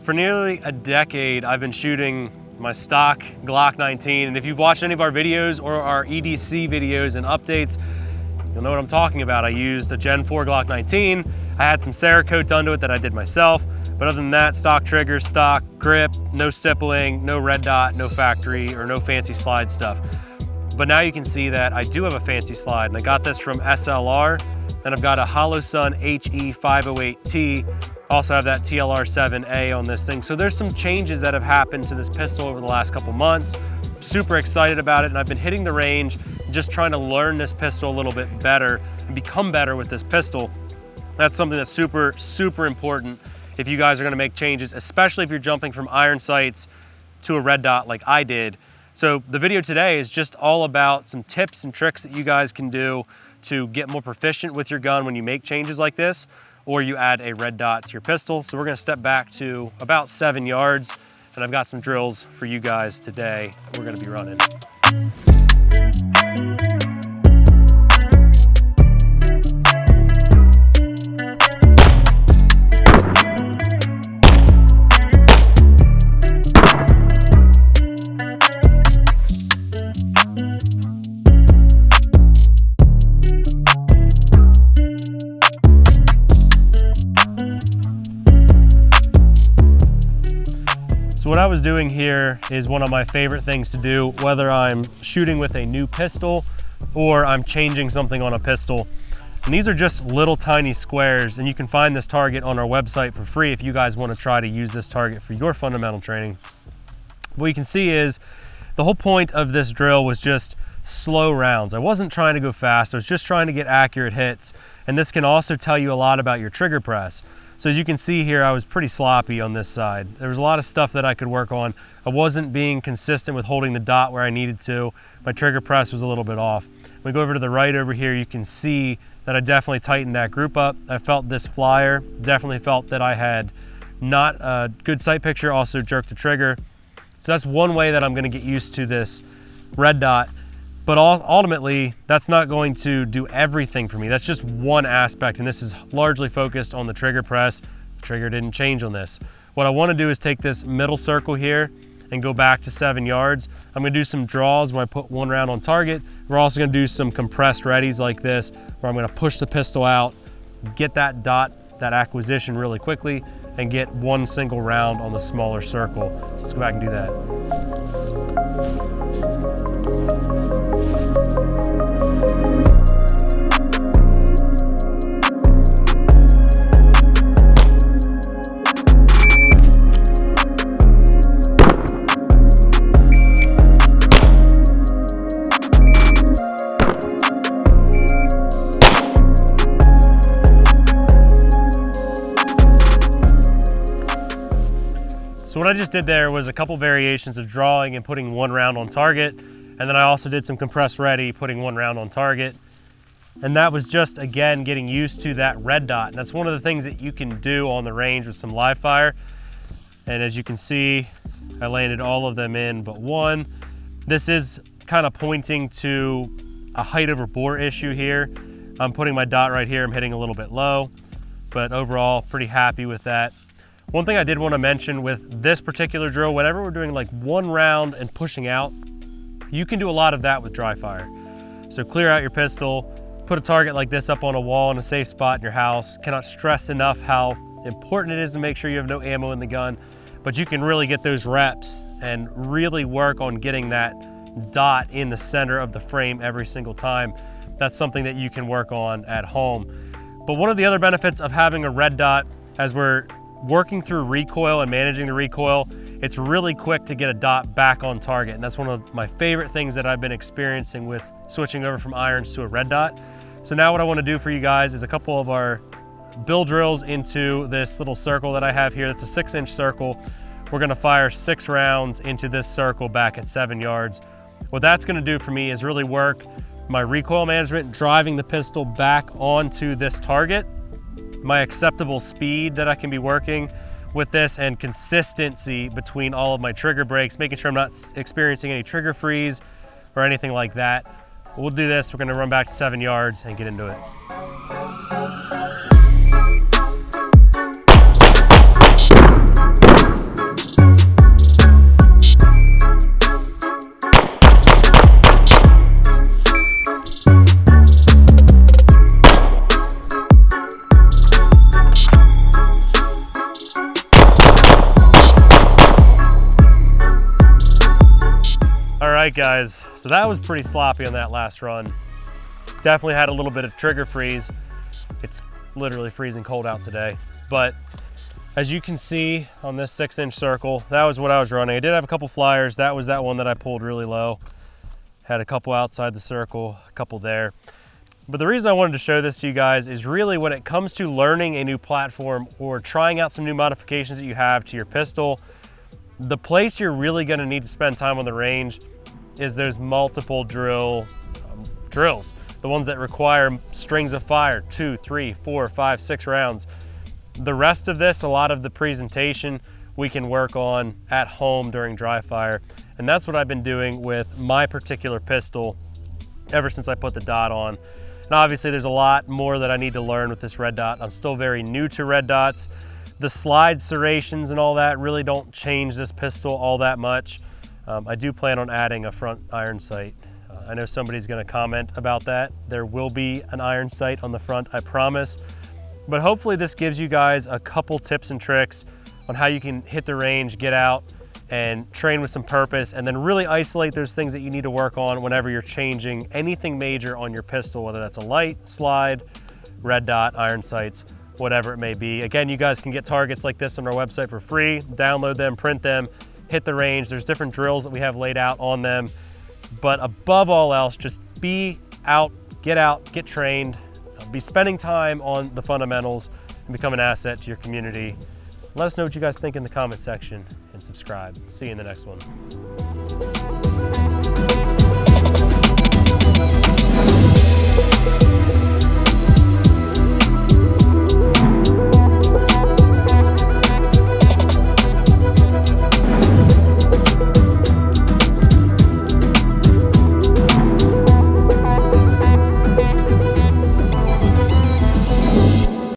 For nearly a decade, I've been shooting my stock Glock 19, and if you've watched any of our videos or our EDC videos and updates, you'll know what I'm talking about. I used a Gen 4 Glock 19. I had some Cerakote done to it that I did myself, but other than that, stock trigger, stock grip, no stippling, no red dot, no factory, or no fancy slide stuff. But now you can see that I do have a fancy slide, and I got this from SLR, and I've got a HoloSun HE508T. Also have that TLR7A on this thing. So there's some changes that have happened to this pistol over the last couple months. Super excited about it, and I've been hitting the range, just trying to learn this pistol a little bit better and become better with this pistol. That's something that's super, super important if you guys are gonna make changes, especially if you're jumping from iron sights to a red dot like I did. So the video today is just all about some tips and tricks that you guys can do to get more proficient with your gun when you make changes like this, or you add a red dot to your pistol. So we're gonna step back to about 7 yards, and I've got some drills for you guys today we're gonna be running. So what I was doing here is one of my favorite things to do, whether I'm shooting with a new pistol or I'm changing something on a pistol. And these are just little tiny squares, and you can find this target on our website for free if you guys want to try to use this target for your fundamental training. What you can see is the whole point of this drill was just slow rounds. I wasn't trying to go fast, I was just trying to get accurate hits. And this can also tell you a lot about your trigger press. So as you can see here, I was pretty sloppy on this side. There was a lot of stuff that I could work on. I wasn't being consistent with holding the dot where I needed to. My trigger press was a little bit off. When we go over to the right over here, you can see that I definitely tightened that group up. I felt this flyer, definitely felt that I had not a good sight picture, also jerked the trigger. So that's one way that I'm gonna get used to this red dot. But ultimately, that's not going to do everything for me. That's just one aspect, and this is largely focused on the trigger press. The trigger didn't change on this. What I wanna do is take this middle circle here and go back to 7 yards. I'm gonna do some draws where I put one round on target. We're also gonna do some compressed readies like this, where I'm gonna push the pistol out, get that dot, that acquisition really quickly, and get one single round on the smaller circle. So let's go back and do that. So what I just did there was a couple variations of drawing and putting one round on target. And then I also did some compressed ready, putting one round on target. And that was just, again, getting used to that red dot. And that's one of the things that you can do on the range with some live fire. And as you can see, I landed all of them in but one. This is kind of pointing to a height over bore issue here. I'm putting my dot right here. I'm hitting a little bit low, but overall pretty happy with that. One thing I did want to mention with this particular drill, whenever we're doing like one round and pushing out, you can do a lot of that with dry fire. So clear out your pistol, put a target like this up on a wall in a safe spot in your house. Cannot stress enough how important it is to make sure you have no ammo in the gun, but you can really get those reps and really work on getting that dot in the center of the frame every single time. That's something that you can work on at home. But one of the other benefits of having a red dot, as we're working through recoil and managing the recoil, it's really quick to get a dot back on target. And that's one of my favorite things that I've been experiencing with switching over from irons to a red dot. So now what I want to do for you guys is a couple of our bill drills into this little circle that I have here. That's a 6-inch circle. We're going to fire 6 rounds into this circle back at 7 yards. What that's going to do for me is really work my recoil management, driving the pistol back onto this target, my acceptable speed that I can be working with this, and consistency between all of my trigger breaks, making sure I'm not experiencing any trigger freeze or anything like that. We'll do this. We're going to run back to 7 yards and get into it. right, guys, so that was pretty sloppy on that last run. Definitely had a little bit of trigger freeze. It's literally freezing cold out today. But as you can see on this 6-inch circle, that was what I was running. I did have a couple flyers. That was that one that I pulled really low. Had a couple outside the circle, a couple there. But the reason I wanted to show this to you guys is really when it comes to learning a new platform or trying out some new modifications that you have to your pistol, the place you're really gonna need to spend time on the range is those multiple drills. The ones that require strings of fire, 2, 3, 4, 5, 6 rounds. The rest of this, a lot of the presentation, we can work on at home during dry fire. And that's what I've been doing with my particular pistol ever since I put the dot on. And obviously there's a lot more that I need to learn with this red dot. I'm still very new to red dots. The slide serrations and all that really don't change this pistol all that much. I do plan on adding a front iron sight. I know somebody's gonna comment about that. There will be an iron sight on the front, I promise. But hopefully this gives you guys a couple tips and tricks on how you can hit the range, get out and train with some purpose, and then really isolate those things that you need to work on whenever you're changing anything major on your pistol, whether that's a light, slide, red dot, iron sights, whatever it may be. Again, you guys can get targets like this on our website for free, download them, print them, hit the range. There's different drills that we have laid out on them. But above all else, just be out, get trained, be spending time on the fundamentals and become an asset to your community. Let us know what you guys think in the comment section and subscribe. See you in the next one.